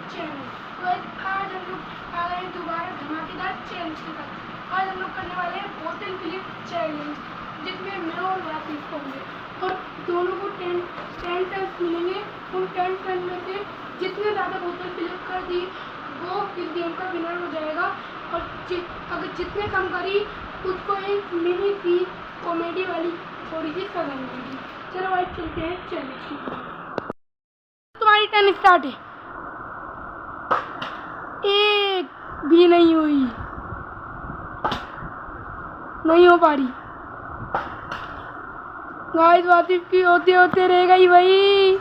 Channel. तो आज हम लोग आ गए हैं दोबारा धमाकेदार चैलेंज के साथ। आज हम लोग करने वाले हैं बोतल फ्लिप चैलेंज, जिसमें मैं और वासिफ होंगे और दोनों को 10 टर्न्स मिलेंगे। उन 10 टर्न में से जितने ज़्यादा बोतल फ्लिप कर दी वो इस गेम का विनर हो जाएगा, और अगर जितने कम करी उसको एक मिनी सी कॉमेडी वाली थोड़ी सी सजा मिलेगी। चलो आज चलते हैं चैलेंज की। तुम्हारी टर्न स्टार्ट है। एक भी नहीं हुई, नहीं हो पा रही। गाइस वासिफ की होते होते रह गई भाई।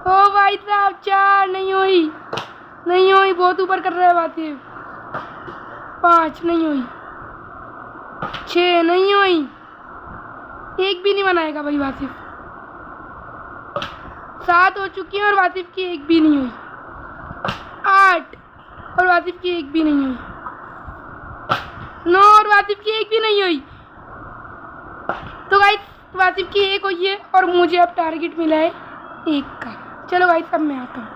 ओ भाई साहब 4 नहीं हुई, नहीं हुई, बहुत ऊपर कर रहा है वासिफ। 5 नहीं हुई, 6 नहीं हुई, एक भी नहीं बनाएगा भाई वासिफ। 7 हो चुकी है और वासिफ की एक भी नहीं हुई। 8 और वासिफ की एक भी नहीं हुई। 9 और वासिफ की एक भी नहीं हुई। तो गाइस वासिफ की एक हुई है और मुझे अब टारगेट मिला है 1 का। चलो गाइस अब मैं आता हूँ,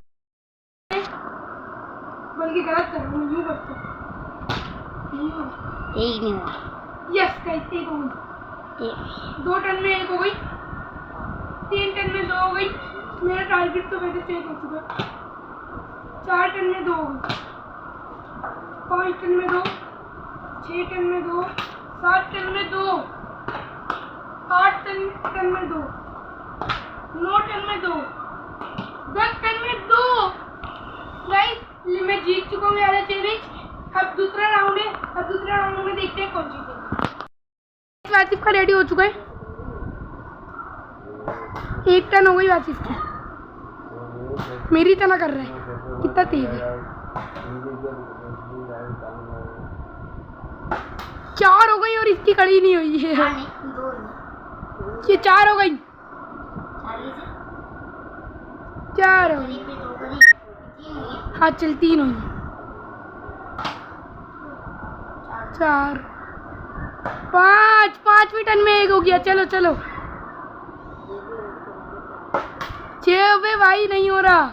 बल्कि गलत कर रहा हूँ, यूँ करता हूँ। एक नहीं हुआ। यस गाइस एक हो गई। 2 टर्न में 1 हो गई, 3 टर्न में 2 हो गई। मेरा टारगेट तो वैसे चेंज हो चुका है। 4 टर्न में 2 हो गई, 5 टर्न में 2, 6 टर्न में 2, 7 टर्न में 2, 8 टर्न में 2, 9 टर्न में 2, 10 टर्न में 2। गाइस मैं जीत चुका हूँ वाला चैलेंज। अब दूसरा राउंड है। अब दूसरा राउंड में देखते हैं कौन जीतेगा। वासिफ का रेडी हो चुका है। 1 टर्न हो गई वासिफ की। मेरी तना कर रहा है, कितना तेज है। 4 हो गई और इसकी खड़ी नहीं हुई है। ये 4 हो गई, 4 हो गई। हाँ चल 3 हुई, 4, 5, 5 टर्न में 1 हो गया। चलो चलो 6 अबे भाई नहीं हो रहा।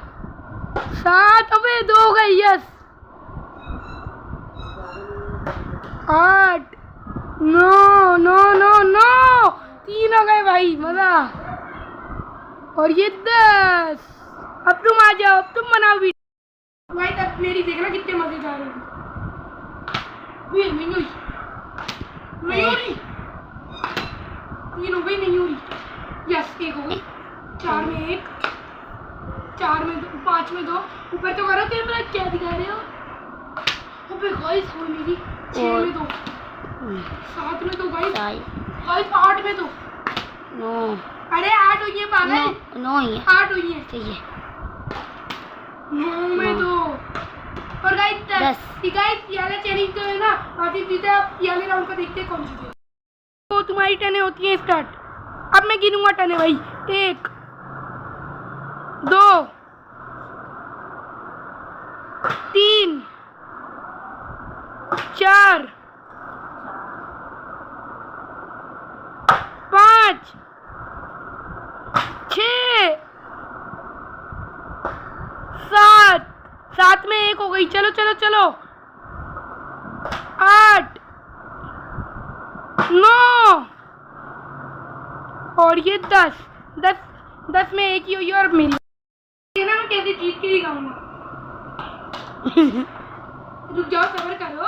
7 अबे 2 हो गई। यस 8, 9, 9, 9, 9, 3 हो गए भाई, मजा। और ये 10। अब तुम आ जाओ, अब तुम बनाओ वीडियो भाई। तब मेरी देखना कितने मजेदार है। नहीं हुई, नहीं हो रही। 3 हो गई, नहीं हो रही। यस 1 हो गई। 4 में 1, 4 में 2, 5 में 2। ऊपर तो करो, कैमरा क्या दिखा रहे हो। अबे गाइस हो मेरी 6 में 2, 7 में 2 गाइस, 8 में 2। 9। अरे 8 हुई है पागल। 9 ही है, 8 हुई है। सही है। 9 में 2 और गाइस 10। गाइस ये वाला चैलेंज तो है ना वासिफ जीता। अब ये वाले राउंड को देखते हैं कौन जीते। तो तुम्हारी टर्नें होती हैं स्टार्ट। अब मैं गिनूंगा टर्नें भाई। 1, 2, 3, 4, 5, 6, 7। 7 में 1 हो गई। चलो चलो चलो 8, 9 और ये 10। 10 में 1 ही हुई और मेरी ना मैं कैसे जीत के दिखाऊंगा। रुक जाओ, सब्र करो।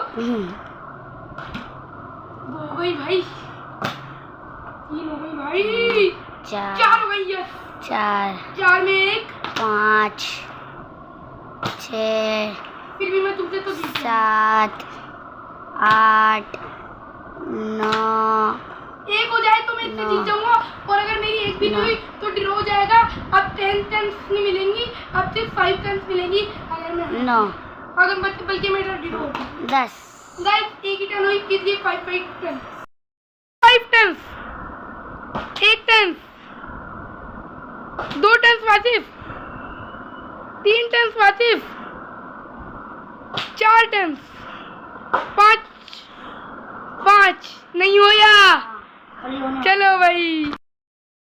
हो गई भाई, 3 हो गई भाई, 4 हो गई। यस 4 में 1, 5, 6, फिर भी मैं तुमसे तो जीत 7, 8, 9। 1 हो जाए तो मैं इससे जीत जाऊंगा, और अगर मेरी एक भी नहीं हुई तो ड्रॉ हो जाएगा। अब 10 टर्न्स नहीं मिलेंगी, अब सिर्फ 5 टर्न्स मिलेंगी। अगर मैं 9, अगर बल्कि मेरा ड्रॉ होगा। 10। गाइस एक ही टर्न हुई, इसलिए 5 turn, 5 turns, 1 turn, 2 turns Wasif, 3 turns Wasif, 4 turns, 5 नहीं होया। चलो भाई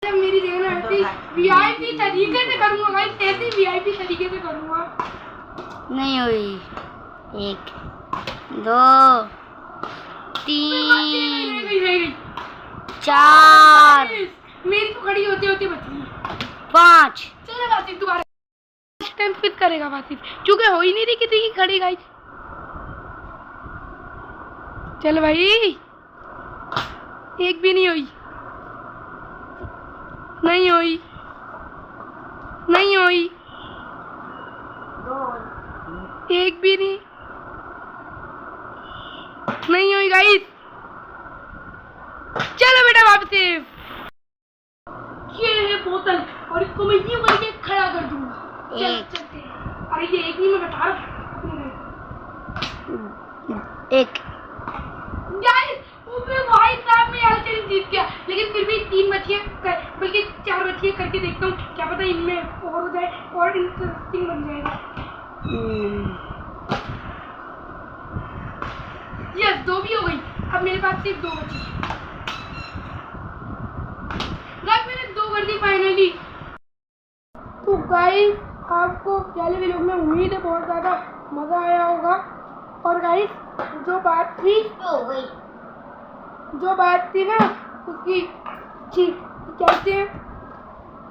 जब मेरी देखना ऐसी वीआईपी तरीके से करूँगा भाई, ऐसी वीआईपी तरीके से करूँगा। नहीं हुई। 1 2 3 गई 4 मेरी तो खड़ी होते होते बच गई। 5 चलो वासिफ दोबारा टाइम फिट करेगा वासिफ, क्योंकि हो ही नहीं रही किसी की खड़ी गाइस। चल भाई, एक भी नहीं हुई, नहीं हुई, नहीं हुई, एक भी नहीं, नहीं हुई गाइस। चलो बेटा वापस। ये है बोतल और इसको मैं यूं करके खड़ा कर दूंगा। चल चलते हैं। अरे ये एक नहीं, मैं बता रहा एक गाइस, ऊपर भाई साहब मैं चैलेंज जीत गया, लेकिन फिर भी 3 बच्चियां बल्कि 4 बच्चियां करके देखता हूँ, क्या पता इनमें और हो जाए और इंटरेस्टिंग बन जाएगा। यस 2 भी हो गई। अब मेरे पास सिर्फ 2 बची। गाइस मैंने 2 कर दी फाइनली। तो गाइस आपको पहले वीडियो में उम्मीद है बहुत ज़्यादा मज़ा आया होगा। और गाइस जो बात थी ना उसकी कहते हैं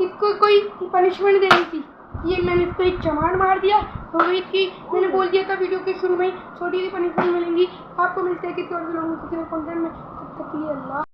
इसको कोई पनिशमेंट देनी थी, ये मैंने इसको एक चमाड़ मार दिया तो इसकी मैंने बोल दिया था वीडियो के शुरू में ही छोटी सी पनिशमेंट मिलेंगी। आपको मिलते हैं किसी और वीडियो में किसी और कंटेंट में। तब तक के लिए अल्लाह।